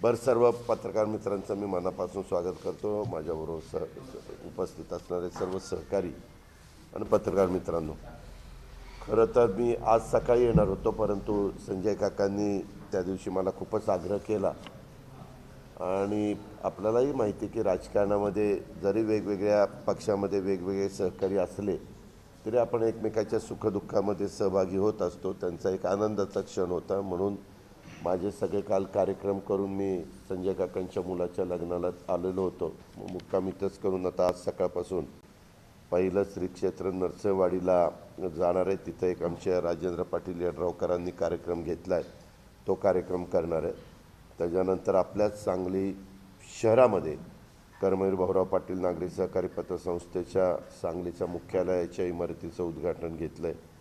सर्व पत्रकार मित्रांचं मी मनापासून स्वागत करतो। माझ्याबरोबर उपस्थित असणारे सर्व सहकारी आणि पत्रकार मित्रांनो, खरं तर मी आज सकाळी येणार होतो, परंतु संजय काकांनी त्या दिवशी मला खूपच आग्रह केला। आणि आपल्यालाही माहिती की राजकारणामध्ये जरी वेगवेगळ्या पक्षामध्ये वेगवेगळे सहकारी असले तरी आपण एकमेकाच्या सुखदुःखामध्ये सहभागी होत असतो। त्यांचा एक आनंदाचा क्षण होता, म्हणून माझे सगळे काल कार्यक्रम करून मी संजय काकांच्या मुलाच्या लग्नाला आलेलो होतो। मुक्काम इथंच करून आता आज सकाळपासून पहिलं श्री क्षेत्र नरसोबावाडीला जाणार आहे। तिथं एक आमच्या राजेंद्र पाटील यड्रावकरांनी कार्यक्रम घेतला आहे, तो कार्यक्रम करणार आहे। त्याच्यानंतर आपल्याच सांगली शहरामध्ये कर्मवीर भाऊराव पाटील नागरी सहकारी पतसंस्थेच्या सांगलीच्या मुख्यालयाच्या इमारतीचं उद्घाटन घेतलं आहे।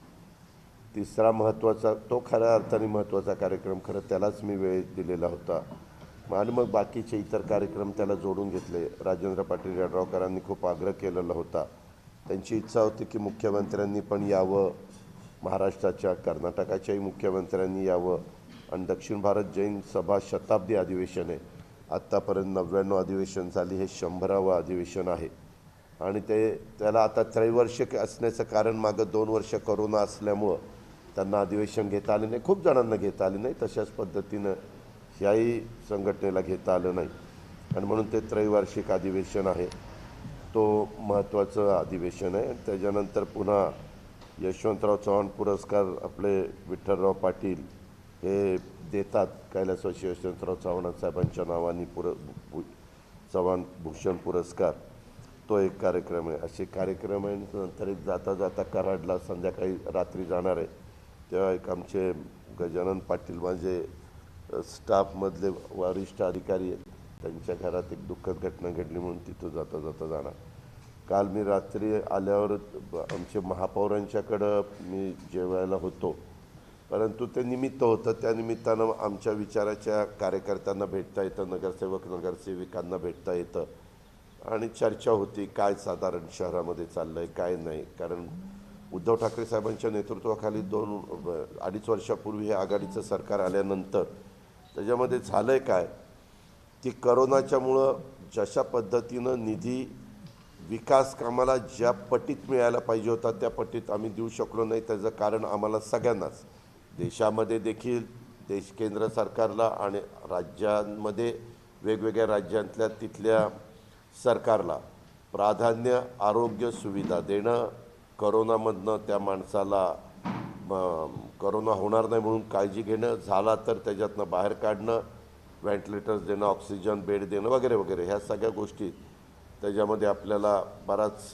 तिसरा महत्त्वाचा, तो खऱ्या अर्थाने महत्त्वाचा कार्यक्रम, खरं त्यालाच मी वेळ दिलेला होता आणि मग बाकीचे इतर कार्यक्रम त्याला जोडून घेतले। राजेंद्र पाटील यड्रावकरांनी खूप आग्रह केलेला होता, त्यांची इच्छा होती की मुख्यमंत्र्यांनी पण यावं, महाराष्ट्राच्या कर्नाटकाच्याही मुख्यमंत्र्यांनी यावं। आणि दक्षिण भारत जैन सभा शताब्दी अधिवेशन आहे, आत्तापर्यंत 99 अधिवेशन झाली, हे 100वे अधिवेशन आहे। आणि त्याला आता त्रैवार्षिक असण्याचं कारण मागं 2 वर्ष कोरोना असल्यामुळं त्यांना अधिवेशन घेता आले नाही, खूप जणांना घेता आले नाही, तशाच पद्धतीनं ह्याही संघटनेला घेता आलं नाही आणि म्हणून ते त्रैवार्षिक अधिवेशन आहे, तो महत्त्वाचं अधिवेशन आहे। त्याच्यानंतर पुन्हा यशवंतराव चव्हाण पुरस्कार आपले विठ्ठलराव पाटील हे देतात, कैलासवासी यशवंतराव चव्हाण साहेबांच्या नावाने चव्हाण भूषण पुरस्कार, तो एक कार्यक्रम आहे। असे कार्यक्रम आहे। नंतर एक जाता जाता कराडला संध्याकाळी रात्री जाणार आहे, तेव्हा एक आमचे गजानन पाटील माझे स्टाफमधले वरिष्ठ अधिकारी आहेत, त्यांच्या घरात एक दुःखद घटना घडली म्हणून तिथं जाता जाता जाणार। काल मी रात्री आल्यावर आमचे महापौरांच्याकडं मी जेवायला होतो, परंतु ते निमित्त होतं, त्या निमित्तानं आमच्या विचाराच्या कार्यकर्त्यांना भेटता येतं, नगरसेवक नगरसेविकांना भेटता येतं आणि चर्चा होती काय साधारण शहरामध्ये चाललं आहे काय नाही। कारण उद्धव ठाकरे साहेबांच्या नेतृत्वाखाली 2-2.5 वर्षापूर्वी हे आघाडीचं सरकार आल्यानंतर त्याच्यामध्ये झालं आहे काय की करोनाच्यामुळं जशा पद्धतीनं निधी विकास कामाला ज्या पटीत मिळायला पाहिजे होता त्या पटीत आम्ही देऊ शकलो नाही। त्याचं कारण आम्हाला सगळ्यांनाच, देशामध्ये देखील केंद्र सरकारला आणि राज्यांमध्ये वेगवेगळ्या राज्यांतल्या तिथल्या सरकारला प्राधान्य आरोग्य सुविधा देणं, करोनामधनं त्या माणसाला करोना होणार नाही म्हणून काळजी घेणं, झाला तर त्याच्यातनं बाहेर काढणं, व्हेंटिलेटर्स देणं, ऑक्सिजन बेड देणं वगैरे वगैरे, ह्या सगळ्या गोष्टी त्याच्यामध्ये आपल्याला बराच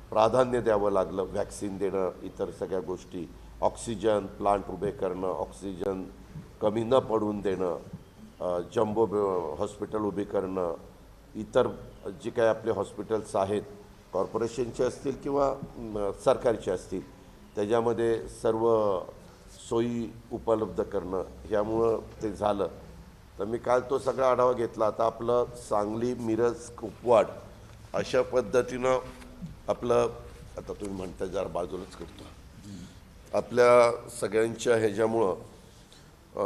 प्राधान्य द्यावं लागलं। व्हॅक्सिन देणं, इतर सगळ्या गोष्टी, ऑक्सिजन प्लांट उभे करणं, ऑक्सिजन कमी न पडून देणं, जम्बो हॉस्पिटल उभी करणं, इतर जे काही आपले हॉस्पिटल्स आहेत कॉर्पोरेशनचे असतील किंवा सरकारचे असतील त्याच्यामध्ये सर्व सोयी उपलब्ध करणं, ह्यामुळं ते झालं। तर मी काल तो सगळा आढावा घेतला। आता आपलं सांगली मिरज कुपवाड अशा पद्धतीनं आपलं, आता तुम्ही म्हणता जरा बाजूलाच करतो, आपल्या सगळ्यांच्या ह्याच्यामुळं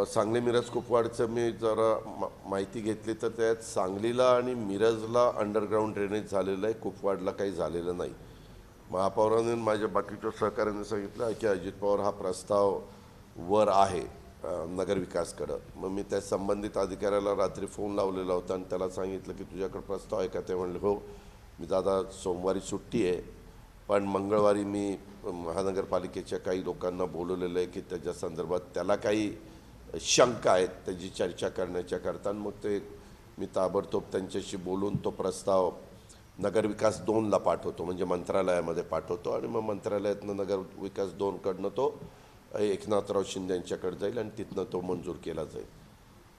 सांगली मिरज कुपवाडचं मी जरा माहिती घेतली तर त्यात सांगलीला आणि मिरजला अंडरग्राऊंड ड्रेनेज झालेलं आहे, कुपवाडला काही झालेलं नाही। महापौरांनी माझ्या बाकीच्या सहकाऱ्यांनी सांगितलं की अजित पवार हा प्रस्ताव वर आहे नगरविकासकडं। मग मी त्या संबंधित अधिकाऱ्याला रात्री फोन लावलेला होता आणि त्याला सांगितलं की तुझ्याकडे प्रस्ताव आहे का? ते म्हणले हो, मी दादा सोमवारी सुट्टी आहे, पण मंगळवारी मी महानगरपालिकेच्या काही लोकांना बोलवलेलं आहे की त्याच्या संदर्भात त्याला काही शंका आहेत त्याची चर्चा करण्याच्या करता, मग ते मी ताबडतोब त्यांच्याशी बोलून तो प्रस्ताव नगरविकास 2ला पाठवतो, म्हणजे मंत्रालयामध्ये पाठवतो आणि मग मंत्रालयातनं नगरविकास 2कडनं तो एकनाथराव शिंदे यांच्याकडे जाईल आणि तिथनं तो मंजूर केला जाईल।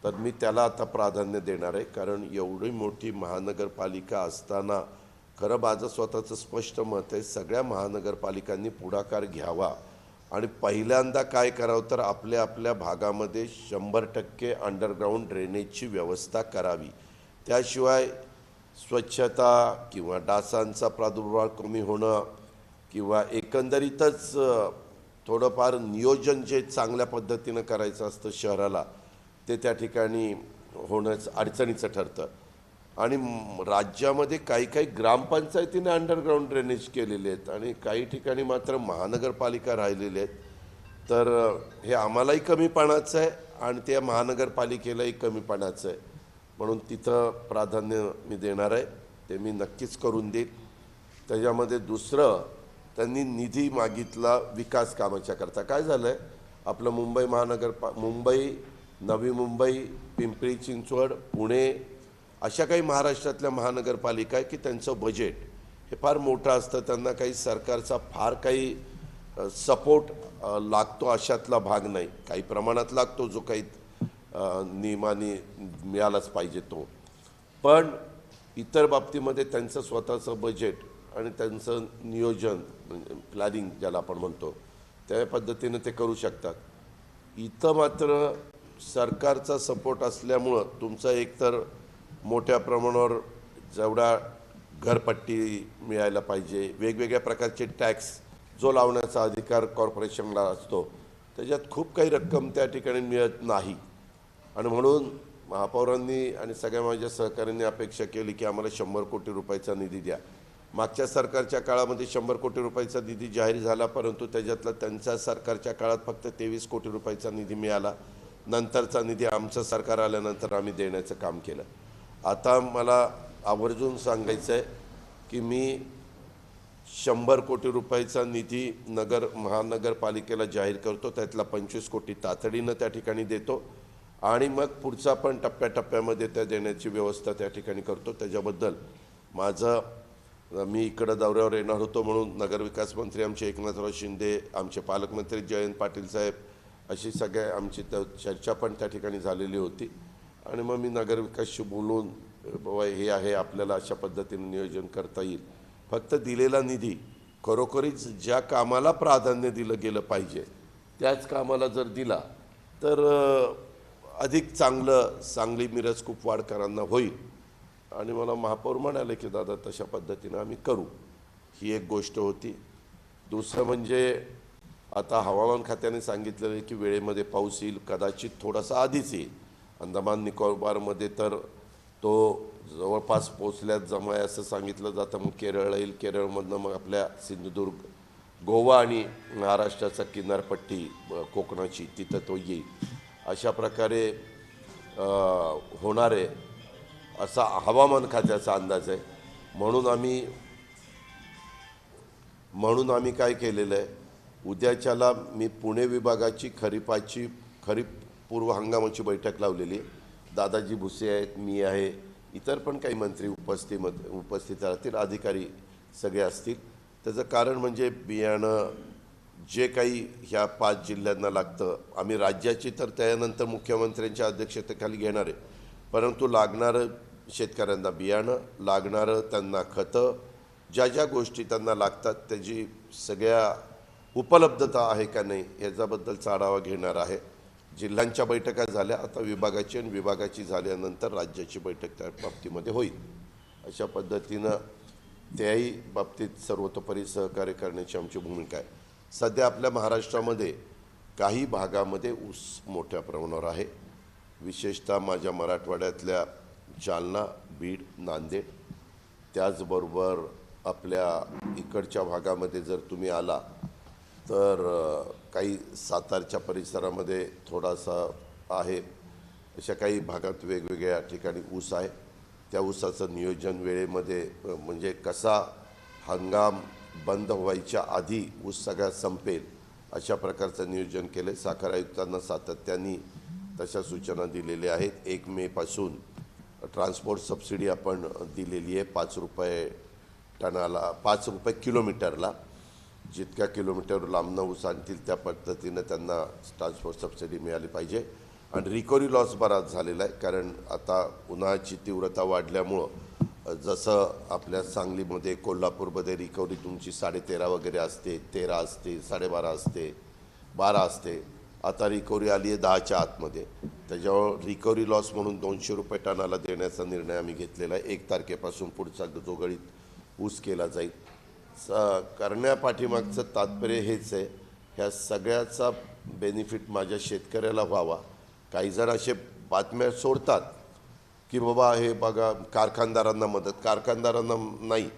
तर मी त्याला आता प्राधान्य देणार आहे, कारण एवढी मोठी महानगरपालिका असताना खरं माझं स्वतःचं स्पष्ट मत आहे, सगळ्या महानगरपालिकांनी पुढाकार घ्यावा आणि पहिल्यांदा काय करावं तर आपल्या आपल्या भागामध्ये 100% अंडरग्राऊंड ड्रेनेजची व्यवस्था करावी। त्याशिवाय स्वच्छता किंवा डासांचा प्रादुर्भाव कमी होणं किंवा एकंदरीतच थोडंफार नियोजन जे चांगल्या पद्धतीनं करायचं असतं शहराला ते त्या ठिकाणी होण्याचं अडचणीचं ठरतं. आणि राज्यामध्ये काही काही ग्रामपंचायतीने अंडरग्राऊंड ड्रेनेज केलेले आहेत आणि काही ठिकाणी मात्र महानगरपालिका राहिलेले आहेत. तर हे आम्हालाही कमीपणाचं आहे आणि त्या महानगरपालिकेलाही कमीपणाचं आहे. म्हणून तिथं प्राधान्य मी देणार आहे, ते मी नक्कीच करून देईन. त्याच्यामध्ये दुसरं, त्यांनी निधी मागितला विकास कामाच्या करता. काय झालं आहे, आपलं मुंबई, नवी मुंबई, पिंपरी चिंचवड, पुणे अशा काही महाराष्ट्रातल्या महानगरपालिका आहे की त्यांचं बजेट हे फार मोठं असतं. त्यांना काही सरकारचा फार काही सपोर्ट लागतो अशातला भाग नाही. काही प्रमाणात लागतो, जो काही नियमाने मिळालाच पाहिजे तो. पण इतर बाबतीमध्ये त्यांचं स्वतःचं बजेट आणि त्यांचं नियोजन म्हणजे प्लॅनिंग ज्याला आपण म्हणतो त्या पद्धतीने ते करू शकतात. इथं मात्र सरकारचा सपोर्ट असल्यामुळं तुमचं एकतर मोठ्या प्रमाणावर जेवढा घरपट्टी मिळायला पाहिजे, वेगवेगळ्या प्रकारचे टॅक्स जो लावण्याचा अधिकार कॉर्पोरेशनला असतो, त्याच्यात खूप काही रक्कम त्या ठिकाणी मिळत नाही. आणि म्हणून महापौरांनी आणि सगळ्या माझ्या सहकाऱ्यांनी अपेक्षा केली की आम्हाला 100 कोटी रुपयाचा निधी द्या. मागच्या सरकारच्या काळामध्ये 100 कोटी रुपयाचा निधी जाहीर झाला, परंतु त्याच्यातला त्यांच्या सरकारच्या काळात फक्त 23 कोटी रुपयाचा निधी मिळाला. नंतरचा निधी आमचं सरकार आल्यानंतर आम्ही देण्याचं काम केलं. आता मला आवर्जून सांगायचं आहे की मी 100 कोटी रुपयाचा निधी महानगरपालिकेला जाहीर करतो. त्यातला 25 कोटी तातडीनं त्या ठिकाणी देतो आणि मग पुढचा पण टप्प्याटप्प्यामध्ये त्या देण्याची व्यवस्था त्या ठिकाणी करतो. त्याच्याबद्दल मी इकडं दौऱ्यावर येणार होतो म्हणून नगरविकास मंत्री आमचे एकनाथराव शिंदे, आमचे पालकमंत्री जयंत पाटील साहेब, अशी सगळ्या आमची चर्चा पण त्या ठिकाणी झालेली होती. आणि मग मी नगरविकासशी बोलून बाबा हे आहे, आपल्याला अशा पद्धतीने नियोजन करता येईल. फक्त दिलेला निधी खरोखरीच ज्या कामाला प्राधान्य दिलं गेलं पाहिजे त्याच कामाला जर दिला तर अधिक सांगली मिरज कुपवाडकरांना होईल. आणि मला महापौर म्हणाले की दादा तशा पद्धतीनं आम्ही करू. ही एक गोष्ट होती. दुसरं म्हणजे आता हवामान खात्याने सांगितलेलं आहे की वेळेमध्ये पाऊस येईल, कदाचित थोडासा आधीच येईल. अंदमान निकोबारमध्ये तर तो जवळपास पोचल्यात जमाय असं सांगितलं जातं. मग केरळला येईल, केरळमधनं मग आपल्या सिंधुदुर्ग, गोवा आणि महाराष्ट्राचा किनारपट्टी कोकणाची तिथं तो येईल. अशा प्रकारे होणारे असा हवामान खात्याचा अंदाज आहे. म्हणून आम्ही काय केलेलं आहे, उद्याच्याला मी पुणे विभागाची खरीप पूर्व हंगामाची बैठक लावलेली आहे. दादाजी भुसे आहेत, मी आहे, इतर पण काही मंत्री उपस्थित राहतील, अधिकारी सगळे असतील. त्याचं कारण म्हणजे बियाणं जे काही ह्या 5 जिल्ह्यांना लागतं, आम्ही राज्याची तर त्यानंतर मुख्यमंत्र्यांच्या अध्यक्षतेखाली घेणार आहे. परंतु लागणारं शेतकऱ्यांना बियाणं, लागणारं त्यांना खतं, ज्या गोष्टी त्यांना लागतात त्याची सगळ्या उपलब्धता आहे का नाही याच्याबद्दलचा आढावा घेणार आहे. जिल्ह्यांच्या बैठका झाल्या, आता विभागाची आणि विभागाची झाल्यानंतर राज्याची बैठक त्या बाबतीमध्ये होईल. अशा पद्धतीनं त्याही बाबतीत सर्वतोपरी सहकार्य करण्याची आमची भूमिका आहे. सध्या आपल्या महाराष्ट्रामध्ये काही भागामध्ये ऊस मोठ्या प्रमाणावर आहे. विशेषतः माझ्या मराठवाड्यातल्या जालना, बीड, नांदेड, त्याचबरोबर आपल्या इकडच्या भागामध्ये जर तुम्ही आला तर काही सातारच्या परिसरामध्ये थोडासा आहे. अशा काही भागात वेगवेगळ्या ठिकाणी ऊस आहे. त्या ऊसाचं नियोजन वेळेमध्ये म्हणजे कसा हंगाम बंद व्हायच्या आधी ऊस सगळा संपेल अशा प्रकारचं नियोजन केलं. साखर आयुक्तांना सातत्याने तशा सूचना दिलेल्या आहेत. 1 मेपासून ट्रान्सपोर्ट सबसिडी आपण दिलेली आहे. 5 रुपये टनाला, 5 रुपये किलोमीटरला. जितक्या किलोमीटर लांबनं ऊस आणतील त्या पद्धतीनं त्यांना ट्रान्सपोर्ट सबसिडी मिळाली पाहिजे. आणि रिकव्हरी लॉस बराच झालेला आहे, कारण आता उन्हाळ्याची तीव्रता वाढल्यामुळं जसं आपल्या सांगलीमध्ये, कोल्हापूरमध्ये रिकव्हरी तुमची 13.5 वगैरे असते, 13 असते, 12.5 असते, 12 असते. आता रिकव्हरी आली आहे 10च्या आतमध्ये. त्याच्यावर रिकव्हरी लॉस म्हणून 200 रुपये टनाला देण्याचा निर्णय आम्ही घेतलेला आहे. 1 तारखेपासून पुढचा जो गळीत ऊस केला जाईल. करण्यापाठीमागचं तात्पर्य हेच आहे, ह्या सगळ्याचा बेनिफिट माझ्या शेतकऱ्याला व्हावा. काही जण असे बातम्या सोडतात की बाबा हे बघा कारखानदारांना मदत, कारखानदारांना नाही.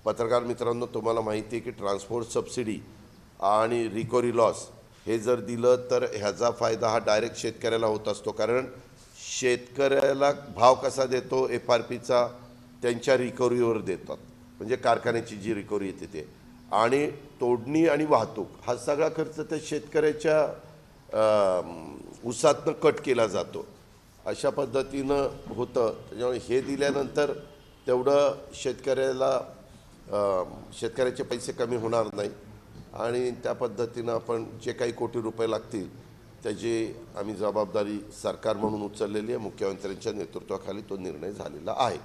पत्रकार मित्रांनो, तुम्हाला माहिती आहे की ट्रान्सपोर्ट सबसिडी आणि रिकव्हरी लॉस हे जर दिलं तर ह्याचा फायदा हा डायरेक्ट शेतकऱ्याला होत असतो. कारण शेतकऱ्याला भाव कसा देतो FRPचा, त्यांच्या रिकव्हरीवर देतात, म्हणजे कारखान्याची जी रिकव्हरी येते ते, आणि तोडणी आणि वाहतूक हा सगळा खर्च त्या शेतकऱ्याच्या ऊसातनं कट केला जातो. अशा पद्धतीनं होतं. त्याच्यामुळे हे दिल्यानंतर तेवढं शेतकऱ्याचे पैसे कमी होणार नाही आणि त्या पद्धतीनं आपण जे काही कोटी रुपये लागतील त्याची आम्ही जबाबदारी सरकार म्हणून उचललेली आहे. मुख्यमंत्र्यांच्या नेतृत्वाखाली तो निर्णय झालेला आहे.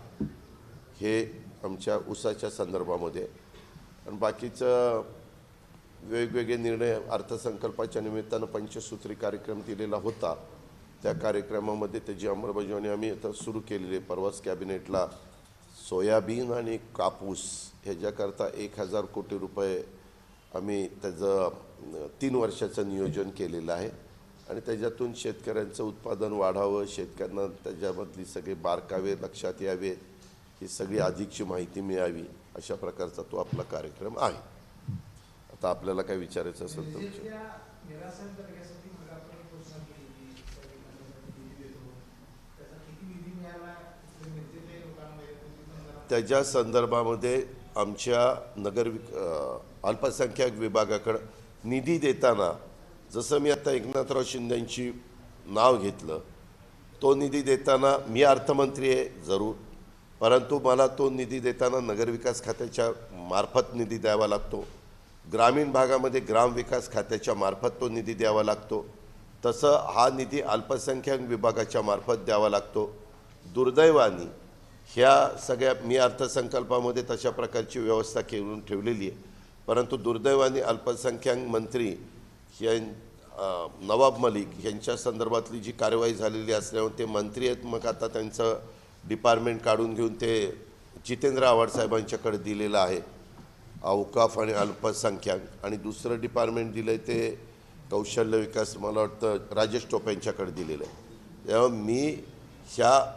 हे आमच्या ऊसाच्या संदर्भामध्ये. आणि बाकीचं वेगवेगळे निर्णय अर्थसंकल्पाच्या निमित्तानं पंचसूत्री कार्यक्रम दिलेला होता. त्या कार्यक्रमामध्ये त्याची अंमलबजावणी आम्ही आता सुरू केलेली आहे. परवाच कॅबिनेटला सोयाबीन आणि कापूस ह्याच्याकरता 1000 कोटी रुपये आम्ही त्याचं 3 वर्षाचं नियोजन केलेलं आहे आणि त्याच्यातून शेतकऱ्यांचं उत्पादन वाढावं, शेतकऱ्यांना त्याच्यामधली सगळे बारकावे लक्षात यावे, ही सगळी अधिकची माहिती मिळावी, अशा प्रकारचा तो आपला कार्यक्रम आहे. आता आपल्याला काय विचारायचं असेल तर त्याच्या संदर्भामध्ये आमच्या अल्पसंख्याक विभागाकडं निधी देताना, जसं मी आता एकनाथराव शिंदेंची नाव घेतलं, तो निधी देताना मी अर्थमंत्री आहे जरूर, परंतु मला तो निधी देताना नगरविकास खात्याच्या मार्फत निधी द्यावा लागतो. ग्रामीण भागामध्ये ग्रामविकास खात्याच्या मार्फत तो निधी द्यावा लागतो. तसं हा निधी अल्पसंख्याक विभागाच्या मार्फत द्यावा लागतो. दुर्दैवाने ह्या सगळ्या मी अर्थसंकल्पामध्ये तशा प्रकारची व्यवस्था करून ठेवलेली आहे, परंतु दुर्दैवाने अल्पसंख्याक मंत्री हे नवाब मलिक यांच्या संदर्भातली जी कारवाई झालेली असल्यामुळे ते मंत्री आहेत, मग आता त्यांचं डिपार्टमेंट काढून घेऊन ते जितेंद्र आव्हाड साहेबांच्याकडे दिलेलं आहे, औकाफ आणि अल्पसंख्याक, आणि दुसरं डिपार्टमेंट दिलं आहे ते कौशल्य विकास, मला वाटतं राजेश टोपे यांच्याकडे दिलेलं आहे. तेव्हा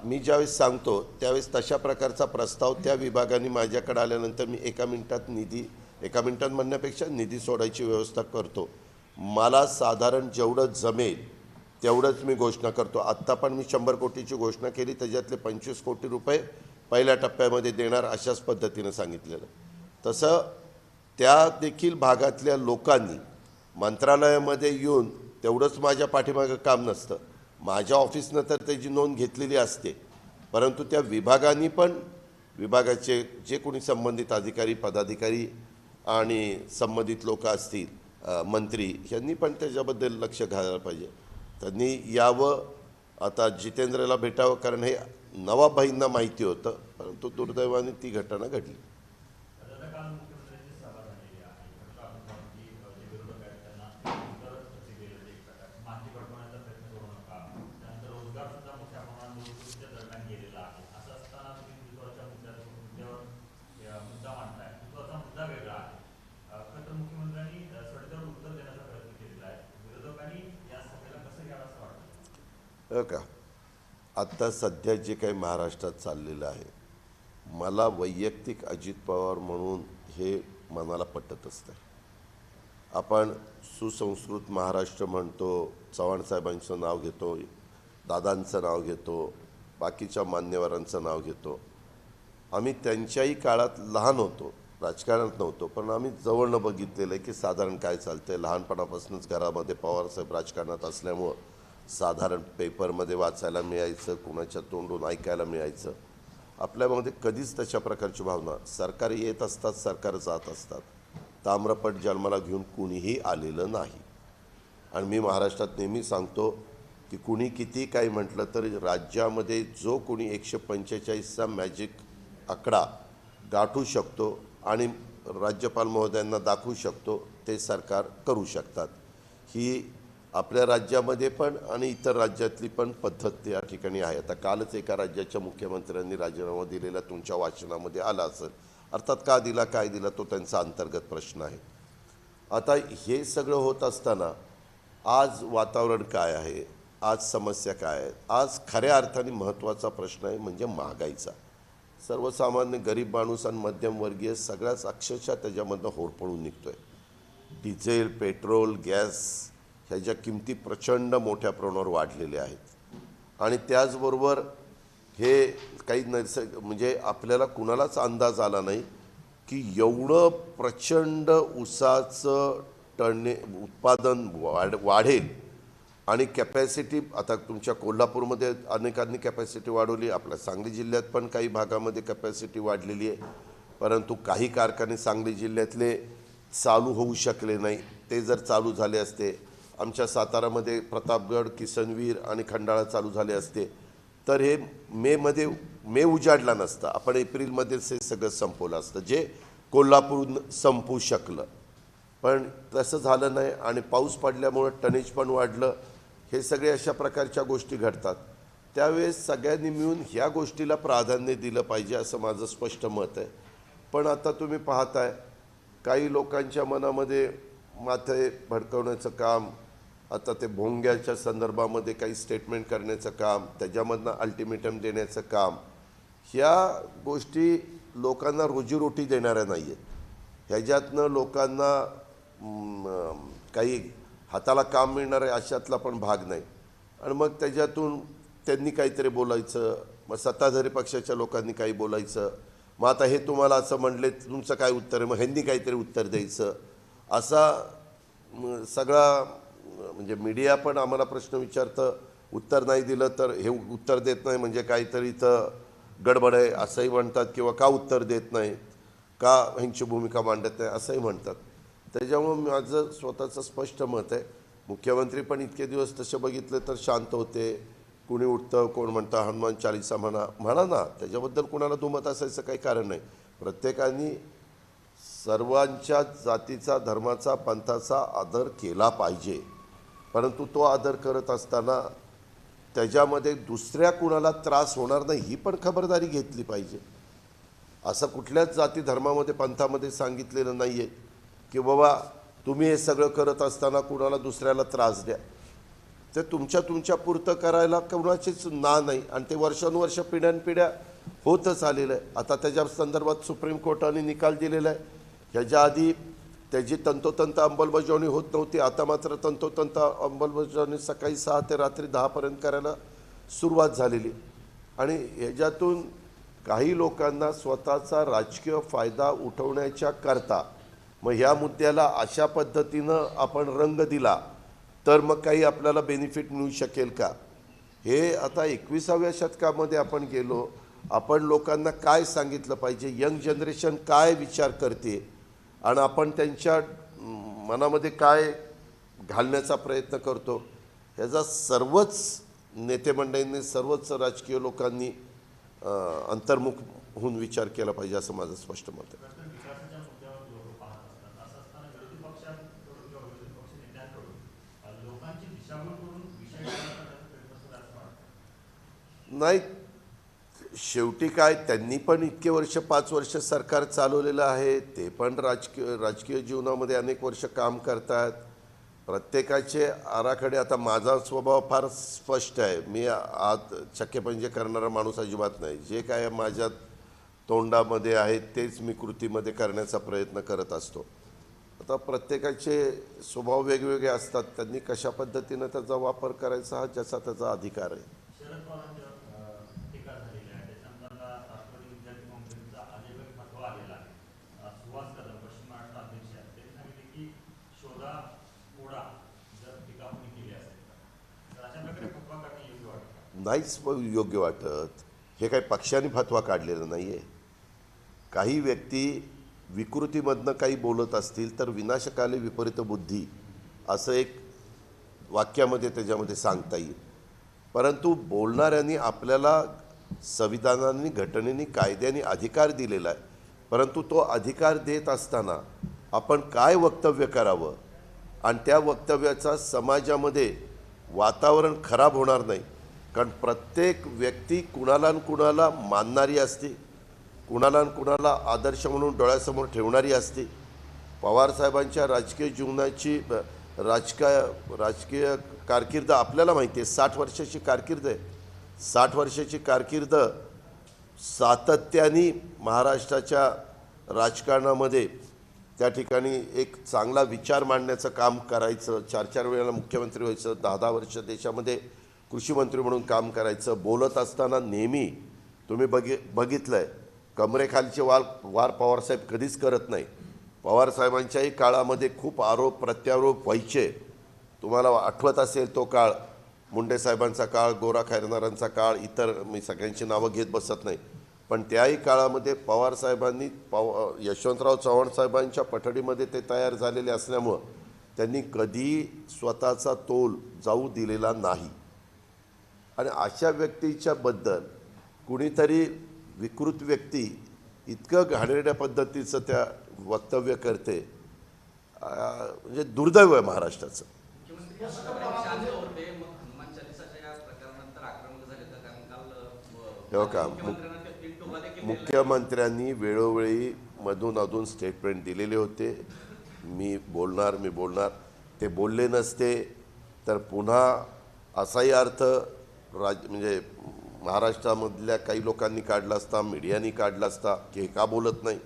मी ज्यावेळेस सांगतो त्यावेळेस तशा प्रकारचा प्रस्ताव त्या विभागाने माझ्याकडे आल्यानंतर मी एका मिनिटात म्हणण्यापेक्षा निधी सोडायची व्यवस्था करतो. मला साधारण जेवढं जमेल तेवढंच मी घोषणा करतो. आत्ता पण मी 100 कोटीची घोषणा केली, त्याच्यातले 25 कोटी रुपये पहिल्या टप्प्यामध्ये देणार अशाच पद्धतीनं सांगितलेलं. तसं त्या देखील भागातल्या लोकांनी मंत्रालयामध्ये येऊन तेवढंच माझ्या पाठीमागं काम नसतं. माझ्या ऑफिसनं तर त्याची नोंद घेतलेली असते, परंतु त्या विभागांनी पण विभागाचे जे कोणी संबंधित अधिकारी, पदाधिकारी आणि संबंधित लोक असतील, मंत्री, यांनी पण त्याच्याबद्दल लक्ष घालायला पाहिजे. त्यांनी यावं, आता जितेंद्रला भेटावं, कारण हे नवाबाईंना माहिती होतं, परंतु दुर्दैवाने ती घटना घडली. का आत्ता सध्या जे काही महाराष्ट्रात चाललेलं आहे, मला वैयक्तिक अजित पवार म्हणून हे मनाला पटत असतं. आपण सुसंस्कृत महाराष्ट्र म्हणतो, चव्हाण साहेबांचं नाव घेतो, दादांचं नाव घेतो, बाकीच्या मान्यवरांचं नाव घेतो. आम्ही त्यांच्याही काळात लहान होतो, राजकारणात नव्हतो, पण आम्ही जवळनं बघितलेलं आहे की साधारण काय चालतं आहे. लहानपणापासूनच घरामध्ये पवारसाहेब राजकारणात असल्यामुळं साधारण पेपरमध्ये वाचायला मिळायचं, कुणाच्या तोंडून ऐकायला मिळायचं. आपल्यामध्ये कधीच तशा प्रकारची भावना, सरकार येत असतात, सरकार जात असतात, ताम्रपट जन्माला घेऊन कुणीही आलेलं नाही. आणि मी महाराष्ट्रात नेहमी सांगतो की कुणी किती काही म्हटलं तरी राज्यामध्ये जो कोणी 145चा मॅजिक आकडा गाठू शकतो आणि राज्यपाल महोदयांना दाखवू शकतो, ते सरकार करू शकतात. ही आपल्या राज्यामध्ये पण आणि इतर राज्यातली पण पद्धत या ठिकाणी आहे. आता कालच एका राज्याच्या मुख्यमंत्र्यांनी राजीनामा दिलेला तुमच्या वाचनामध्ये आला असेल. अर्थात का दिला, काय दिला, तो त्यांचा अंतर्गत प्रश्न आहे. आता हे सगळं होत असताना आज वातावरण काय आहे, आज समस्या काय आहेत? आज खऱ्या अर्थाने महत्त्वाचा प्रश्न आहे म्हणजे महागाईचा. सर्वसामान्य गरीब माणूस आणि मध्यमवर्गीय सगळ्याच अक्षरशः त्याच्यामधनं होरपळून निघतोय. डिझेल, पेट्रोल, गॅस ह्याच्या किमती प्रचंड मोठ्या प्रमाणावर वाढलेल्या आहेत आणि त्याचबरोबर हे काही म्हणजे आपल्याला कुणालाच अंदाज आला नाही की एवढं प्रचंड ऊसाचं उत्पादन वाढेल आणि कॅपॅसिटी आता तुमच्या कोल्हापूरमध्ये अनेकांनी कॅपॅसिटी वाढवली, आपल्या सांगली जिल्ह्यात पण काही भागामध्ये कॅपॅसिटी वाढलेली आहे, परंतु काही कारखाने सांगली जिल्ह्यातले चालू होऊ शकले नाही. ते जर चालू झाले असते, आमच्या सातारामध्ये प्रतापगड, किसनवीर आणि खंडाळा चालू झाले असते तर हे मे उजाडला नसता. आपण एप्रिलमध्येच हे सगळं संपवलं असतं जे कोल्हापूर संपू शकलं, पण तसं झालं नाही आणि पाऊस पडल्यामुळं टनेज पण वाढलं. हे सगळे अशा प्रकारच्या गोष्टी घडतात. त्यावेळेस सगळ्यांनी मिळून ह्या गोष्टीला प्राधान्य दिलं पाहिजे असं माझं स्पष्ट मत आहे. पण आता तुम्ही पाहताय काही लोकांच्या मनामध्ये माथे भडकवण्याचं काम, आता ते भोंग्याच्या संदर्भामध्ये काही स्टेटमेंट करण्याचं काम, त्याच्यामधनं अल्टिमेटम देण्याचं काम, ह्या गोष्टी लोकांना रोजीरोटी देणाऱ्या नाही आहेत. ह्याच्यातनं लोकांना काही हाताला काम मिळणार आहे अशातला पण भाग नाही. आणि मग त्याच्यातून त्यांनी काहीतरी बोलायचं, मग सत्ताधारी पक्षाच्या लोकांनी काही बोलायचं, मग आता हे तुम्हाला असं म्हणले तुमचं काय उत्तर आहे, मग ह्यांनी काहीतरी उत्तर द्यायचं, असा सगळा म्हणजे मीडिया पण आम्हाला प्रश्न विचारतं, उत्तर नाही दिलं तर हे उत्तर देत नाही म्हणजे काहीतरी इथं गडबड आहे असंही म्हणतात, किंवा का उत्तर देत नाहीत, का ह्यांची भूमिका मांडत नाही असंही म्हणतात. त्याच्यामुळं माझं स्वतःचं स्पष्ट मत आहे, मुख्यमंत्री पण इतके दिवस तसे बघितले तर शांत होते. कुणी उठतं, कोण म्हणतं हनुमान चालीसा म्हणा ना, त्याच्याबद्दल कुणाला दुमत असायचं काही कारण नाही. प्रत्येकाने सर्वांच्या जातीचा, धर्माचा, पंथाचा आदर केला पाहिजे, परंतु तो आदर करत असताना त्याच्यामध्ये दुसऱ्या कुणाला त्रास होणार नाही ही पण खबरदारी घेतली पाहिजे. असं कुठल्याच जाती, धर्मामध्ये, पंथामध्ये सांगितलेलं नाही आहे की बाबा तुम्ही हे सगळं करत असताना कुणाला दुसऱ्याला त्रास द्या. ते तुमच्या पुरतं करायला कुणाचीच ना नाही आणि ते वर्षानुवर्ष पिढ्यानपिढ्या होतच आलेलं आहे. आता त्याच्या संदर्भात सुप्रीम कोर्टाने निकाल दिलेला आहे. ह्याच्या आधी त्याची तंतोतंत अंमलबजावणी होत नव्हती, आता मात्र तंतोतंत अंमलबजावणी सकाळी 6 ते रात्री 10 पर्यंत करायला सुरुवात झालेली. आणि ह्याच्यातून काही लोकांना स्वतःचा राजकीय फायदा उठवण्याच्या करता मग ह्या मुद्द्याला अशा पद्धतीनं आपण रंग दिला तर मग काही आपल्याला बेनिफिट मिळू शकेल का? हे आता 21व्या शतकामध्ये आपण गेलो. आपण लोकांना काय सांगितलं पाहिजे, यंग जनरेशन काय विचार करते आणि आपण त्यांच्या मनामध्ये काय घालण्याचा प्रयत्न करतो, ह्याचा सर्वच नेतेमंडळींनी, सर्वच राजकीय लोकांनी अंतर्मुख होऊन विचार केला पाहिजे असं माझं स्पष्ट मत आहे. नाही, शेवटी काय त्यांनी पण इतके वर्ष 5 वर्ष सरकार चालवलेलं आहे, ते पण राजकीय जीवनामध्ये अनेक वर्ष काम करतात. प्रत्येकाचे आराखडे, आता माझा स्वभाव फार स्पष्ट आहे, मी आत चक्केपंजे करणारा माणूस अजिबात नाही. जे काय माझ्या तोंडामध्ये आहे तेच मी कृतीमध्ये करण्याचा प्रयत्न करत असतो. आता प्रत्येकाचे स्वभाव वेगवेगळे असतात, त्यांनी कशा पद्धतीनं त्याचा वापर करायचा हा ज्याचा त्याचा अधिकार आहे. नाहीच योग्य वाटत. हे काही पक्षाने फतवा काढलेला नाही आहे. काही व्यक्ती विकृतीमधनं काही बोलत असतील तर विनाशकाले विपरीत बुद्धी असं एक वाक्यामध्ये त्याच्यामध्ये सांगता येईल. परंतु बोलणाऱ्यांनी आपल्याला संविधानाने, घटनेने, कायद्याने अधिकार दिलेला आहे, परंतु तो अधिकार देत असताना आपण काय वक्तव्य करावं आणि त्या वक्तव्याचा समाजामध्ये वातावरण खराब होणार नाही. कारण प्रत्येक व्यक्ती कुणाला न कुणाला मानणारी असते, कुणाला न कुणाला आदर्श म्हणून डोळ्यासमोर ठेवणारी असते. पवारसाहेबांच्या राजकीय जीवनाची राजकीय कारकीर्द आपल्याला माहिती आहे, 60 वर्षाची कारकीर्द आहे. 60 वर्षाची कारकीर्द सातत्याने महाराष्ट्राच्या राजकारणामध्ये त्या ठिकाणी एक चांगला विचार मांडण्याचं काम करायचं, 4-4 वेळेला मुख्यमंत्री व्हायचं, 10-10 वर्ष देशामध्ये कृषीमंत्री म्हणून काम करायचं. बोलत असताना नेहमी तुम्ही बघितलं आहे, कमरेखालचे वार पवारसाहेब कधीच करत नाही. पवारसाहेबांच्याही काळामध्ये खूप आरोप प्रत्यारोप व्हायचे. तुम्हाला आठवत असेल तो काळ, मुंडे साहेबांचा काळ, गोरा खैरनारांचा काळ, इतर मी सगळ्यांची नावं घेत बसत नाही, पण त्याही काळामध्ये पवारसाहेबांनी यशवंतराव चव्हाण साहेबांच्या पठडीमध्ये ते तयार झालेले असल्यामुळं त्यांनी कधी स्वतःचा तोल जाऊ दिलेला नाही. आणि अशा व्यक्तीच्या बद्दल कुणीतरी विकृत व्यक्ती इतकं घाणेरड्या पद्धतीचं त्या वक्तव्य करते, म्हणजे दुर्दैव आहे महाराष्ट्राचं. हो का, मुख्यमंत्र्यांनी वेळोवेळी मधून अधून स्टेटमेंट दिलेले होते, मी बोलणार. ते बोलले नसते तर पुन्हा असाही अर्थ म्हणजे महाराष्ट्रामधल्या काही लोकांनी काढला असता, मीडियानी काढला असता की हे का बोलत नाही.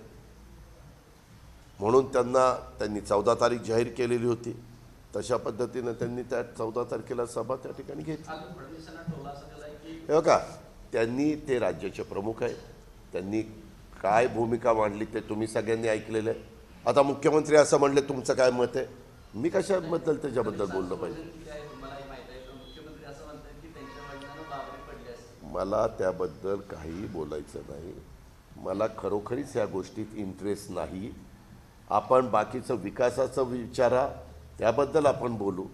म्हणून त्यांनी 14 तारीख जाहीर केलेली होती. तशा पद्धतीनं त्यांनी त्या 14 तारखेला सभा त्या ठिकाणी घेतली. हो का, त्यांनी ते राज्याचे प्रमुख आहेत, त्यांनी काय भूमिका मांडली ते तुम्ही सगळ्यांनी ऐकलेलं आहे. आता मुख्यमंत्री असं म्हणले, तुमचं काय मत आहे? मी कशाबद्दल त्याच्याबद्दल बोललं पाहिजे? मला त्याबद्दल काहीही बोलायचं नाही. मला खरोखरीच या गोष्टीत इंटरेस्ट नाही. आपण बाकीचं विकासाचं विचारा, त्याबद्दल आपण बोलू.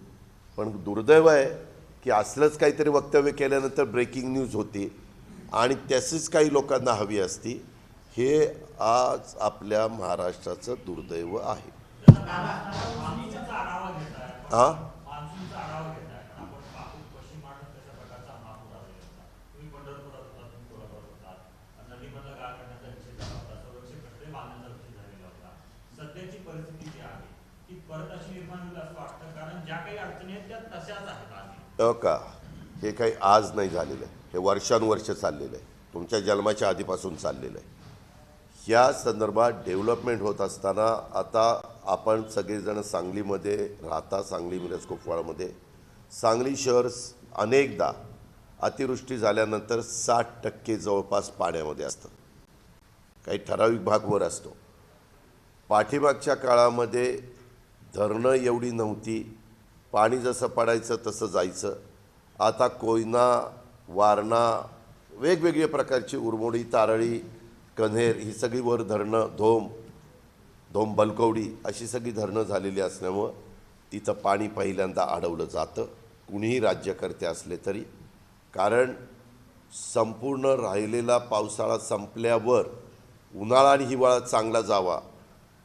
पण दुर्दैव आहे की असलंच काहीतरी वक्तव्य केल्यानंतर ब्रेकिंग न्यूज होती आणि त्याचीच काही लोकांना हवी असती. हे आज आपल्या महाराष्ट्राचं दुर्दैव आहे. हां, सध्याची परिस्थिती जी आहे ती परत अशी निर्माण होईल असं वाटतं, कारण ज्या काही अडचणी आहेत त्या तशाच आहेत. हो का, हे काही आज नाही झालेलं आहे, हे वर्षानुवर्ष चाललेलं आहे, तुमच्या जन्माच्या आधीपासून चाललेलं आहे. या संदर्भात डेव्हलपमेंट होत असताना आता आपण सगळेजण सांगलीमध्ये राहता, सांगली मिरज कुपवाडामध्ये. सांगली शहर अनेकदा अतिवृष्टी झाल्यानंतर 60% जवळपास पाण्यामध्ये असतं, काही ठराविक भाग वर असतो. पाठीमागच्या काळामध्ये धरणं एवढी नव्हती, पाणी जसं पडायचं तसं जायचं. आता कोयना, वारणा, वेगवेगळ्या प्रकारची उरमोडी, तारळी, कन्हेर ही सगळी वर धरणं, धोम बलकवडी अशी सगळी धरणं झालेली असल्यामुळं तिथं पाणी पहिल्यांदा अडवलं जातं, कुणीही राज्यकर्ते असले तरी. कारण संपूर्ण राहिलेला पावसाळा संपल्यावर उन्हाळा आणि हिवाळा चांगला जावा,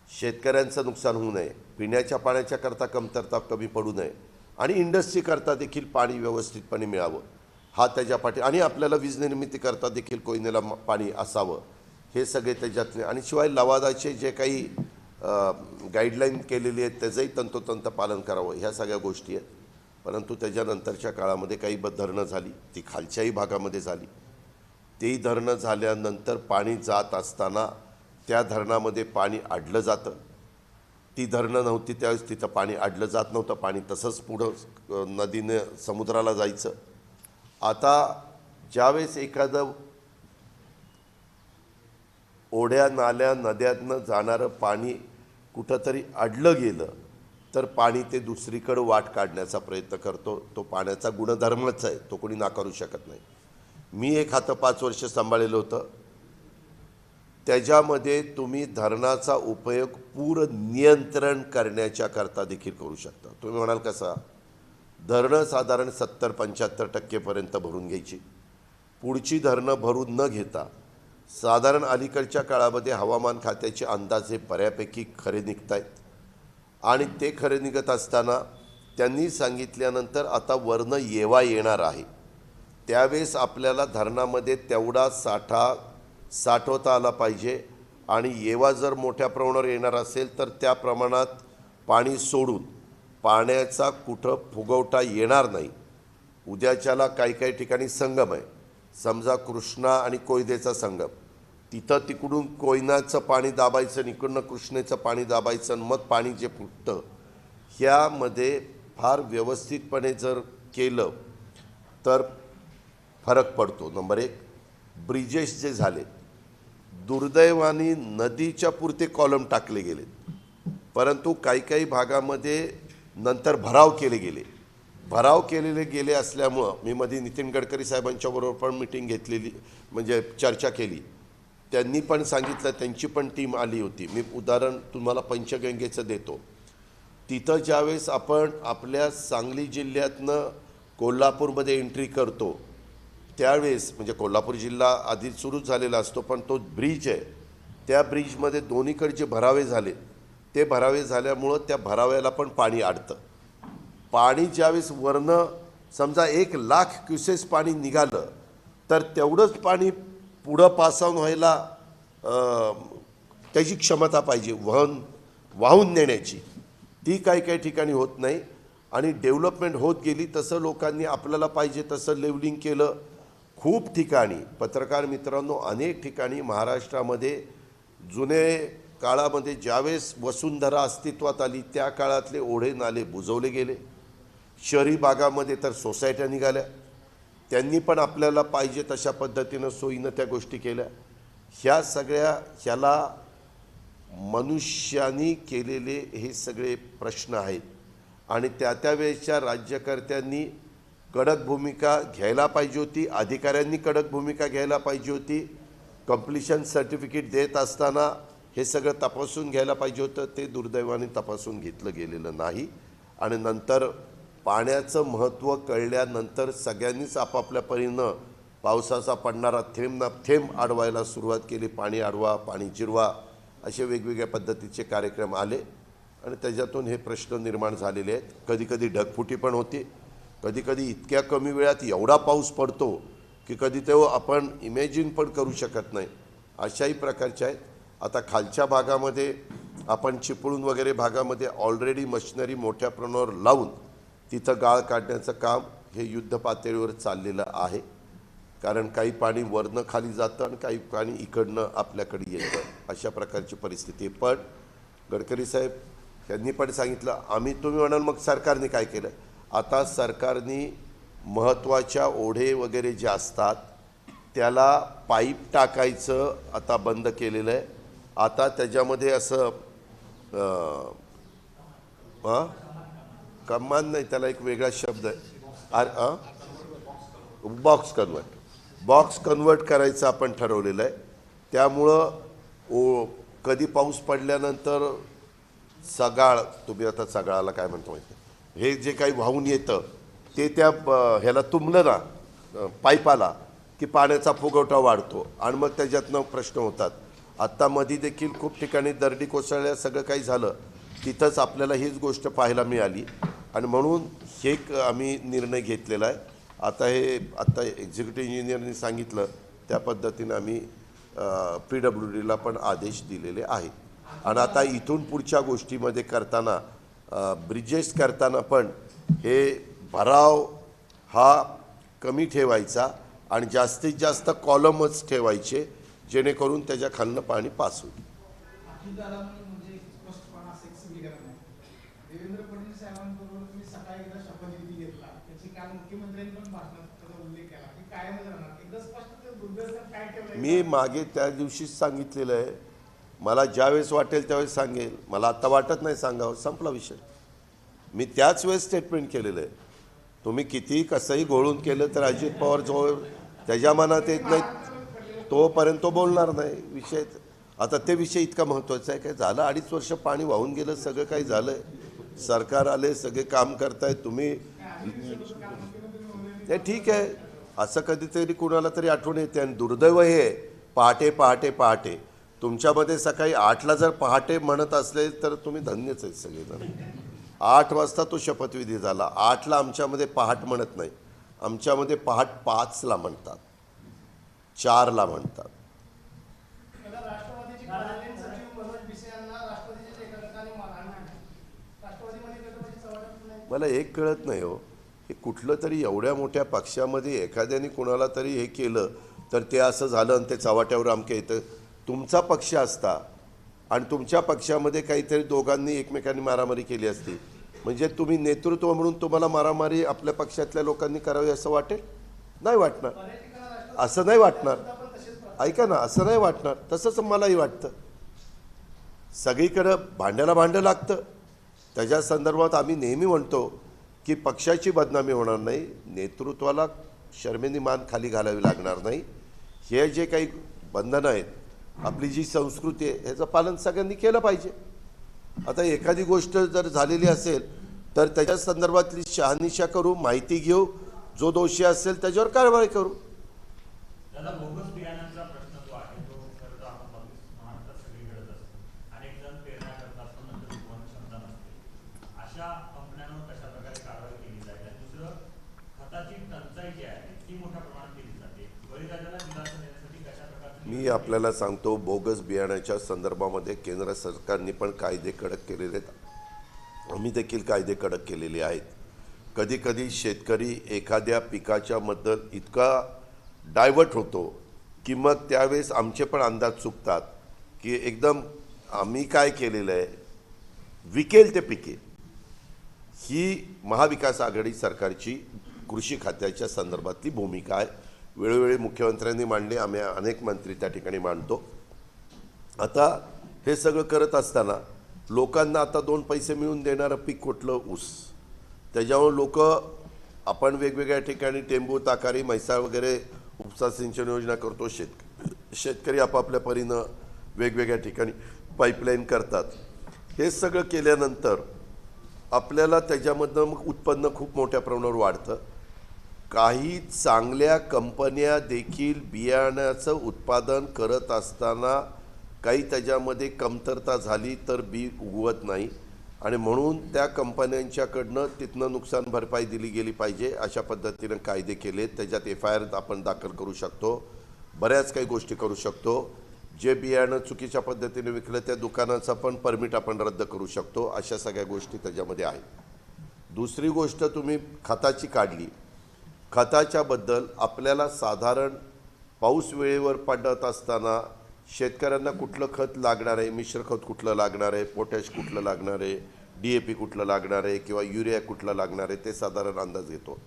शेतकऱ्यांचं नुकसान होऊ नये, पिण्याच्या पाण्याच्या करता कमतरता कमी पडू नये आणि इंडस्ट्रीकरता देखील पाणी व्यवस्थितपणे मिळावं, हा त्याच्या पाठी. आणि आपल्याला वीज निर्मिती करता देखील कोयनेला पाणी असावं, हे सगळे त्याच्यातले. आणि शिवाय लवादाचे जे काही गाईडलाईन केलेली आहेत त्याचंही तंतोतंत पालन करावं, ह्या सगळ्या गोष्टी आहेत. परंतु त्याच्यानंतरच्या काळामध्ये काही धरणं झाली, ती खालच्याही भागामध्ये झाली. तेही धरणं झाल्यानंतर पाणी जात असताना त्या धरणामध्ये पाणी अडलं जातं. ती धरणं नव्हती त्यावेळेस तिथं पाणी अडलं जात नव्हतं, पाणी तसंच पुढं नदीने समुद्राला जायचं. आता ज्यावेळेस एखादं ओढ्या, नाल्या, नद्यांना जाणारं पाणी कुठंतरी अडलं गेलं तर पाणी ते दुसरीकडं वाट काढण्याचा प्रयत्न करतो. तो पाण्याचा गुणधर्मच आहे, तो कोणी नाकारू शकत नाही. मी एक खातं 5 वर्ष सांभाळलेलं होतं, त्याच्यामध्ये तुम्ही धरणाचा उपयोग पूर नियंत्रण करण्याच्या करता देखील करू शकता. तुम्ही म्हणाल कसा? धरणं साधारण 70-75% भरून घ्यायची, पुढची धरणं भरून न घेता साधारण अलीकडच्या काळामध्ये हवामान खात्याचे अंदाजे बऱ्यापैकी खरे निघत आहेत. आणि ते खरे निघत असताना त्यांनी सांगितल्यानंतर आता वरनं येवा येणार आहे, त्यावेळेस आपल्याला धरणामध्ये तेवढा साठा साठवता आला पाहिजे. आणि येवा जर मोठ्या प्रमाणावर येणार असेल तर त्या प्रमाणात पाणी सोडून पाण्याचा कुठं फुगवटा येणार नाही. उद्याच्याला काही काही ठिकाणी संगम आहे. समजा कृष्णा आणि कोयदेचा संगम, तिथं तिकडून कोयनाचं पाणी दाबायचं आणि इकडनं कृष्णेचं पाणी दाबायचं आणि मग पाणी जे फुटतं, ह्यामध्ये फार व्यवस्थितपणे जर केलं तर फरक पडतो. नंबर एक, ब्रिजेस जे झाले, दुर्दैवाने नदीच्या पुरते कॉलम टाकले गेले, परंतु काही काही भागामध्ये नंतर भराव केले गेले. भराव केलेले गेले असल्यामुळं मी मध्ये नितीन गडकरी साहेबांच्याबरोबर पण मिटिंग घेतलेली, म्हणजे चर्चा केली. त्यांनी पण सांगितलं, त्यांची पण टीम आली होती. मी उदाहरण तुम्हाला पंचगंगेचं देतो. तिथं ज्यावेळेस आपण आपल्या सांगली जिल्ह्यातनं कोल्हापूरमध्ये एंट्री करतो त्यावेळेस, म्हणजे कोल्हापूर जिल्हा आधी सुरूच झालेला असतो, पण तो ब्रिज आहे, त्या ब्रिजमध्ये दोन्हीकडे जे भरावे झाले, ते भरावे झाल्यामुळं त्या भराव्याला पण पाणी अडतं. पाणी ज्यावेळेस वरनं समजा 1,00,000 क्युसेस पाणी निघालं तर तेवढंच पाणी पुढं पास ऑन व्हायला त्याची क्षमता पाहिजे, वाहून नेण्याची. ती काही काही ठिकाणी होत नाही. आणि डेव्हलपमेंट होत गेली तसं लोकांनी आपल्याला पाहिजे तसं लेवलिंग केलं. खूप ठिकाणी पत्रकार मित्रांनो, अनेक ठिकाणी महाराष्ट्रामध्ये जुने काळामध्ये ज्यावेळेस वसुंधरा अस्तित्वात आली त्या काळातले ओढे नाले बुजवले गेले. शहरी भागामध्ये तर सोसायट्या निघाल्या, त्यांनी पण आपल्याला पाहिजे तशा पद्धतीनं सोयीनं त्या गोष्टी केल्या. ह्याला मनुष्यानी केलेले हे सगळे प्रश्न आहेत. आणि त्या वेळेच्या राज्यकर्त्यांनी कडक भूमिका घ्यायला पाहिजे होती, अधिकाऱ्यांनी कडक भूमिका घ्यायला पाहिजे होती. कंप्लिशन सर्टिफिकेट देत असताना हे सगळं तपासून घ्यायला पाहिजे होतं. ते दुर्दैवाने तपासून घेतलं गेलेलं नाही. आणि नंतर पाण्याचं महत्त्व कळल्यानंतर सगळ्यांनीच आपापल्या परीनं पावसाचा पडणारा थेंब ना थेंब अडवायला सुरुवात केली. पाणी अडवा, पाणी जिरवा, असे वेगवेगळ्या पद्धतीचे कार्यक्रम आले आणि त्याच्यातून हे प्रश्न निर्माण झालेले आहेत. कधीकधी ढगफुटी पण होती, कधीकधी इतक्या कमी वेळात एवढा पाऊस पडतो की कधी तेव्हा आपण इमॅजिन पण करू शकत नाही. अशाही प्रकारच्या आहेत. आता खालच्या भागामध्ये आपण चिपळूण वगैरे भागामध्ये ऑलरेडी मशिनरी मोठ्या प्रमाणावर लावून तिथं गाळ काढण्याचं काम हे युद्ध पातळीवर चाललेलं आहे. कारण काही पाणी वरनं खाली जातं आणि काही पाणी इकडनं आपल्याकडे येतं, अशा प्रकारची परिस्थिती. पण गडकरी साहेब यांनी पण सांगितलं, तुम्ही म्हणाल मग सरकारने काय केलं. आता सरकारने महत्त्वाच्या ओढे वगैरे जे असतात त्याला पाईप टाकायचं आता बंद केलेलं आहे. आता त्याच्यामध्ये असं कमान नाही, त्याला एक वेगळा शब्द आहे, बॉक्स कन्वर्ट करायचं आपण ठरवलेलं आहे. त्यामुळं कधी पाऊस पडल्यानंतर सगाळ, तुम्ही आता सगाळाला काय म्हणतो माहिती, हे जे काही वाहून येतं ते त्या ह्याला तुंबलं ना पाईपाला की पाण्याचा फुगवटा वाढतो आणि मग त्याच्यातनं प्रश्न होतात. आत्ता मध्ये देखील खूप ठिकाणी दरडी कोसळल्या, सगळं काही झालं, तिथंच आपल्याला हीच गोष्ट पाहायला मिळाली. आणि म्हणून हे आम्ही निर्णय घेतलेला आहे. आता एक्झिक्युटिव्ह इंजिनियरनी सांगितलं त्या पद्धतीनं आम्ही PWDला पण आदेश दिलेले आहेत. आणि आता इथून पुढच्या गोष्टीमध्ये करताना ब्रिजेस करताना पण हे भराव हा कमी ठेवायचा आणि जास्तीत जास्त कॉलमच ठेवायचे, जेणेकरून त्याच्या खालनं पाणी पास होईल. देवेंद्र फडणवीस साहेबांबरोबर तुम्ही सकाळी एकदा शपथविधी घेतला, त्याची काल मुख्यमंत्र्यांनी पण भाषणात त्याचा उल्लेख केला की कायमच राहणार. एकदा स्पष्ट दुर्दैवाने काय ठेवलं. मी मागे त्या दिवशीच सांगितलेलं आहे, मला ज्यावेळेस वाटेल त्यावेळेस सांगेल. मला आत्ता वाटत नाही सांगावं, संपला विषय. मी त्याच वेळेस स्टेटमेंट केलेलं आहे. तुम्ही कितीही कसंही घोळून केलं तर अजित पवार जो त्याच्या मनात येत नाही तोपर्यंत तो बोलणार नाही विषय. आता ते विषय इतका महत्त्वाचा आहे. काय झालं, 2.5 वर्ष पाणी वाहून गेलं, सगळं काही झालं आहे, सरकार आले, सगळे काम करतायत. तुम्ही ते ठीक आहे, असं कधीतरी कुणाला तरी आठवण येते. आणि दुर्दैव हे पहाटे पहाटे पहाटे तुमच्यामध्ये सकाळी 8ला जर पहाटे म्हणत असले तर तुम्ही धन्यच आहेत सगळेजण. 8 वाजता तो शपथविधी झाला. 8ला आमच्यामध्ये पहाट म्हणत नाही, आमच्यामध्ये पहाट 5ला म्हणतात, 4ला म्हणतात. राष्ट्रवादीचे कार्यालयीन सचिव मनोज भिसे यांना राष्ट्रवादीचे एका ठिकाणी मारहाण झाली. राष्ट्रवादीमध्ये गटबाजी चव्हाण मला एक कळत नाही हो, हे कुठलं तरी एवढ्या मोठ्या पक्षामध्ये एखाद्याने कोणाला तरी हे केलं तर ते असं झालं आणि ते चव्हाट्यावर अमके येतं. तुमचा पक्ष असता आणि तुमच्या पक्षामध्ये काहीतरी दोघांनी एकमेकांनी मारामारी केली असती, म्हणजे तुम्ही नेतृत्व म्हणून तुम्हाला मारामारी आपल्या पक्षातल्या लोकांनी करावी असं वाटेल? नाही वाटणार. असं नाही वाटणार. ऐका ना, असं नाही वाटणार. तसंच मलाही वाटतं. सगळीकडं भांड्याला भांडं लागतं. त्याच्या संदर्भात आम्ही नेहमी म्हणतो की पक्षाची बदनामी होणार नाही, नेतृत्वाला शर्मेनी मान खाली घालावी लागणार नाही. हे जे काही बंधनं आहेत, आपली जी संस्कृती आहे, ह्याचं पालन सगळ्यांनी केलं पाहिजे. आता एखादी गोष्ट जर झालेली असेल तर त्याच्या संदर्भातली शहानिशा करू, माहिती घेऊ, जो दोषी असेल त्याच्यावर कारवाई करू. दादा, बोगस बियाण्यांचा प्रश्न जो आहे तो खरं तर आपण महाराष्ट्रात सगळीकडेच असतो. अनेक जण पेरण्या करतात पण नंतर उगवण क्षमता नसते. अशा कंपन्यांवर कशा प्रकारे कारवाई केली जाईल? आणि दुसरं, खताची टंचाई जी आहे ती मोठ्या प्रमाणात केली जाते. बळीराजाला दिलासा देण्यासाठी कशा प्रकारचे मी आपल्याला सांगतो, बोगस बियाण्याच्या संदर्भामध्ये केंद्र सरकारने पण कायदे कडक केलेले आहेत. आम्ही देखील कायदे कडक केलेले आहेत. कधी कधी शेतकरी एखाद्या पिकाच्याबद्दल इतका डायव्हर्ट होतो की मग त्यावेळेस आमचे पण अंदाज चुकतात की एकदम आम्ही काय केलेलं आहे, विकेल ते पिकेल. ही महाविकास आघाडी सरकारची कृषी खात्याच्या संदर्भातली भूमिका आहे. वेळोवेळी मुख्यमंत्र्यांनी मांडली, आम्ही अनेक मंत्री त्या ठिकाणी मांडतो. आता हे सगळं करत असताना लोकांना आता 2 पैसे मिळून देणारं पीक कुठलं? ऊस. त्याच्यामुळे लोक आपण वेगवेगळ्या ठिकाणी टेंबू, ताकारी, म्हैसाळ वगैरे उपसा सिंचन योजना करतो. शेतकरी आपापल्या परीनं वेगवेगळ्या ठिकाणी पाईपलाईन करतात. हे सगळं केल्यानंतर आपल्याला त्याच्यामधनं मग उत्पन्न खूप मोठ्या प्रमाणावर वाढतं. काही चांगल्या कंपन्या देखील बियाण्याचं उत्पादन करत असताना काही त्याच्यामध्ये कमतरता झाली तर बी उगवत नाही, आणि म्हणून त्या कंपन्यांच्याकडनं तिथनं नुकसान भरपाई दिली गेली पाहिजे. अशा पद्धतीनं कायदे केले. त्याच्यात FIR आपण दाखल करू शकतो, बऱ्याच काही गोष्टी करू शकतो. जे बियाणं चुकीच्या पद्धतीने विकलं त्या दुकानाचा पण परमिट आपण रद्द करू शकतो. अशा सगळ्या गोष्टी त्याच्यामध्ये आहेत. दुसरी गोष्ट तुम्ही खताची काढली. खताच्याबद्दल आपल्याला साधारण पाऊस वेळेवर पडत असताना शेतकऱ्यांना कुठलं खत लागणार आहे, मिश्र खत कुठलं लागणार आहे, पोटॅश कुठलं लागणार आहे, DAP कुठलं लागणार आहे किंवा युरिया कुठलं लागणार आहे, ते साधारण अंदाज येतो.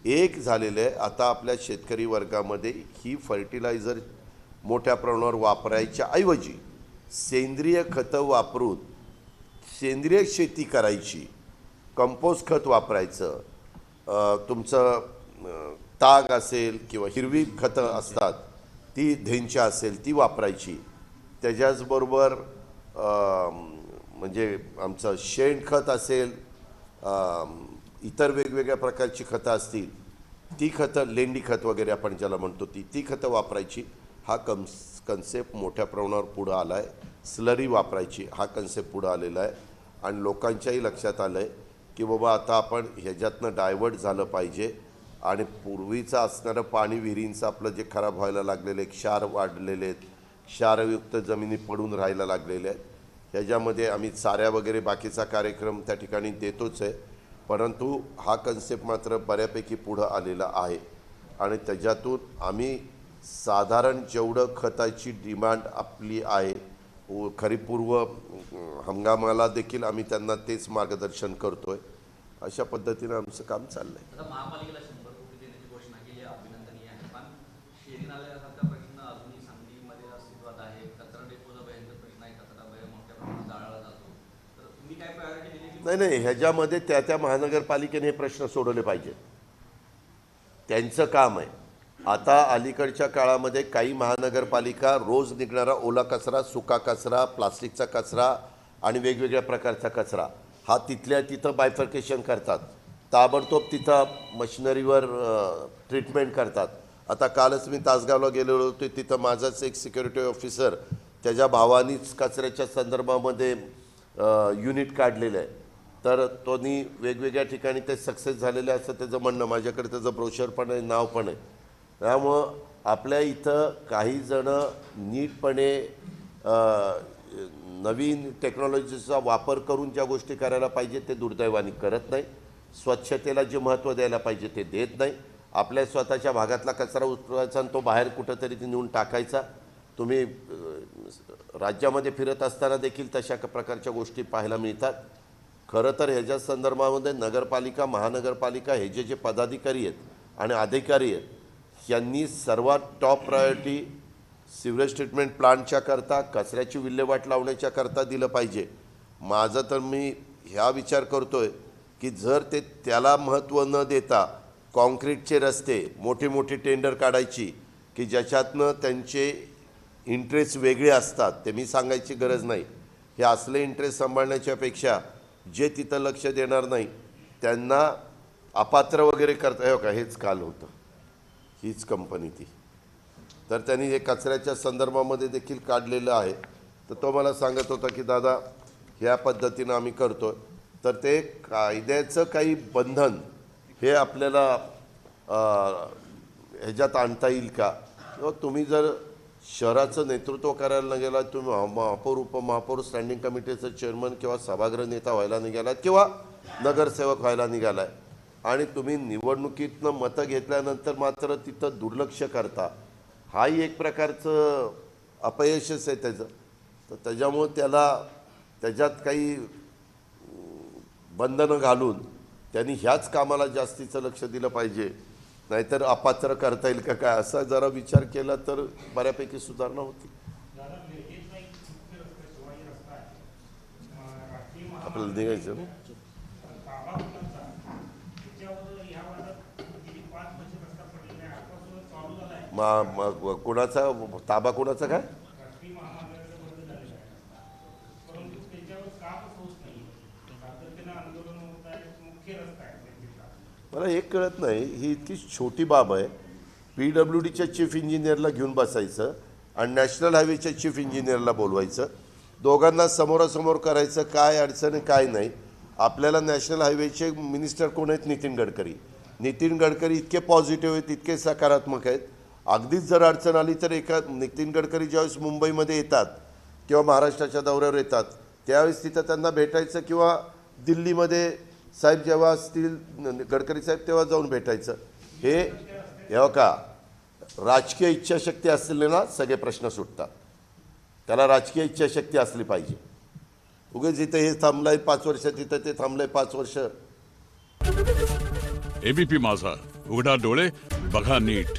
एक झालेलं आहे, आता आपल्या शेतकरी वर्गामध्ये ही फर्टिलायझर मोठ्या प्रमाणावर वापरायच्या ऐवजी सेंद्रिय खतं वापरून सेंद्रिय शेती करायची, कंपोस्ट खत वापरायचं. तुमचं ताग असेल किंवा हिरवी खतं असतात ती धेंच्या असेल ती वापरायची. त्याच्याचबरोबर म्हणजे आमचं शेणखत असेल, इतर वेगवेगळ्या प्रकारची खतं असतील ती खतं, लेंडी खत वगैरे आपण ज्याला म्हणतो ती खतं वापरायची. हा कन्सेप्ट मोठ्या प्रमाणावर पुढं आला आहे. स्लरी वापरायची हा कन्सेप्ट पुढं आलेला आहे. आणि लोकांच्याही लक्षात आलं आहे की बाबा आता आपण ह्याच्यातनं डायव्हर्ट झालं पाहिजे. आणि पूर्वीचं असणारं पाणी विहिरींचं आपलं जे खराब व्हायला लागलेलं आहे, क्षार वाढलेले आहेत, क्षारयुक्त जमिनी पडून राहायला लागलेल्या आहेत. ह्याच्यामध्ये आम्ही चाऱ्या वगैरे बाकीचा कार्यक्रम त्या ठिकाणी देतोच आहे, परंतु हा कन्सेप्ट मात्र बऱ्यापैकी पुढं आलेला आहे. आणि त्याच्यातून आम्ही साधारण जेवढं खताची डिमांड आपली आहे, खरीपूर्व हंगामाला देखील आम्ही त्यांना तेच मार्गदर्शन करतो आहे. अशा पद्धतीनं आमचं काम चाललं आहे. आता महापालिकेला 100 कोटी देण्याची घोषणा केली आहे, अभिनंदनीय आहे. पण शेरी नाल्यासारखा प्रश्न अजूनही सांगलीमध्ये अस्तित्वात आहे. कचरा डेपोचा भयंकर प्रश्न आहे. कचरा मोठ्या प्रमाणात जाळला जातो. तर तुम्ही काय प्रायोरिटी दिली? नाही, ह्याच्यामध्ये त्या महानगरपालिकेने हे प्रश्न सोडवले पाहिजेत. त्यांचं काम आहे. आता अलीकडच्या काळामध्ये काही महानगरपालिका रोज निघणारा ओला कचरा, सुका कचरा, प्लास्टिकचा कचरा आणि वेगवेगळ्या प्रकारचा कचरा हा तिथल्या तिथं बायफर्केशन करतात. ताबडतोब तिथं मशिनरीवर ट्रीटमेंट करतात. आता कालच मी तासगावला गेलेलो होतो, तिथं माझाच एक सिक्युरिटी ऑफिसर त्याच्या भावानीच कचऱ्याच्या संदर्भामध्ये युनिट काढलेलं आहे. तर तोनी वेगवेगळ्या ठिकाणी ते सक्सेस झालेले असं त्याचं म्हणणं. माझ्याकडे त्याचं ब्रोशर पण आहे, नाव पण आहे. त्यामुळं आपल्या इथं काही जणं नीटपणे नवीन टेक्नॉलॉजीचा वापर करून ज्या गोष्टी करायला पाहिजे ते दुर्दैवाने करत नाही. स्वच्छतेला जे महत्त्व द्यायला पाहिजे ते देत नाही. आपल्या स्वतःच्या भागातला कचरा उचलायचा आणि तो बाहेर कुठंतरी ते नेऊन टाकायचा. तुम्ही राज्यामध्ये फिरत असताना देखील तशा प्रकारच्या गोष्टी पाहायला मिळतात. खरं तर ह्याच्या संदर्भामध्ये नगरपालिका, महानगरपालिका हे जे पदाधिकारी आहेत आणि अधिकारी आहेत यांनी सर्वात टॉप प्रायोरिटी सिवरेज ट्रीटमेंट प्लांटच्या करता, कचऱ्याची विल्हेवाट लावण्याच्या करता दिलं पाहिजे. माझं तर मी ह्या विचार करतोय की जर ते त्याला महत्त्व न देता कॉन्क्रीटचे रस्ते, मोठे मोठे टेंडर काढायची की ज्याच्यातनं त्यांचे इंटरेस्ट वेगळे असतात, ते मी सांगायची गरज नाही. हे असले इंटरेस्ट सांभाळण्याच्या पेक्षा जे तिथं लक्ष देणार नाही त्यांना अपात्र वगैरे करता हो का, हेच काल होतं. हीच कंपनी ती. तर त्यांनी हे कचऱ्याच्या संदर्भामध्ये देखील काढलेलं आहे. तर तो मला सांगत होता की दादा ह्या पद्धतीनं आम्ही करतो. तर ते कायद्याचं काही बंधन हे आपल्याला ह्याच्यात आणता येईल का? किंवा तुम्ही जर शहराचं नेतृत्व करायला गेलात, तुम्ही महापौर, उपमहापौर, स्टँडिंग कमिटीचं चेअरमन किंवा सभागृह नेता व्हायला निघालात किंवा नगरसेवक व्हायला निघालाय आणि तुम्ही निवडणुकीतनं मतं घेतल्यानंतर मात्र तिथं दुर्लक्ष करता, हाही एक प्रकारचं अपयशच आहे त्याचं. तर त्याच्यामुळं त्याच्यात काही बंधनं घालून त्यांनी ह्याच कामाला जास्तीचं लक्ष दिलं पाहिजे, नाहीतर अपात्र करता येईल का काय, असा जरा विचार केला तर बऱ्यापैकी सुधारणा होती. दादा लेडीजचा एक मुख्य रस्ता शिवाजी रस्ता आहे, राष्ट्रीय आपल्याला निघायचं ना. ताबा कुणाचा त्याच्यावर या वादात गेली 5 वर्ष रस्ता पडलेला आहे, आजपासून चालू झाला आहे. कोणाचा ताबा, कोणाचा काय? राष्ट्रीय महामार्गाचा बंद झालेला आहे, परंतु त्याच्यावर कामच होत नाही. सातत्यानं आंदोलन होत आहे. मुख्य रस्ता आहे दिल्लीचा. मला एक कळत नाही, ही इतकी छोटी बाब आहे. PWDच्या चीफ इंजिनियरला घेऊन बसायचं आणि नॅशनल हायवेच्या चीफ इंजिनियरला बोलवायचं, दोघांना समोरासमोर करायचं, काय अडचण आहे काय नाही. आपल्याला नॅशनल हायवेचे मिनिस्टर कोण आहेत? नितीन गडकरी. नितीन गडकरी इतके पॉझिटिव्ह आहेत, इतके सकारात्मक आहेत. अगदीच जर अडचण आली तर नितीन गडकरी ज्यावेळेस मुंबईमध्ये येतात किंवा महाराष्ट्राच्या दौऱ्यावर येतात त्यावेळेस तिथं त्यांना भेटायचं, किंवा दिल्लीमध्ये साहेब जेव्हा असतील गडकरी साहेब तेव्हा जाऊन भेटायचं. हे का राजकीय इच्छाशक्ती असलेले ना सगळे प्रश्न सुटतात. त्याला राजकीय इच्छाशक्ती असली पाहिजे. उगाच इथं हे थांबलंय 5 वर्ष, तिथं ते थांबलंय 5 वर्ष. एबीपी माझा, उघडा डोळे बघा नीट.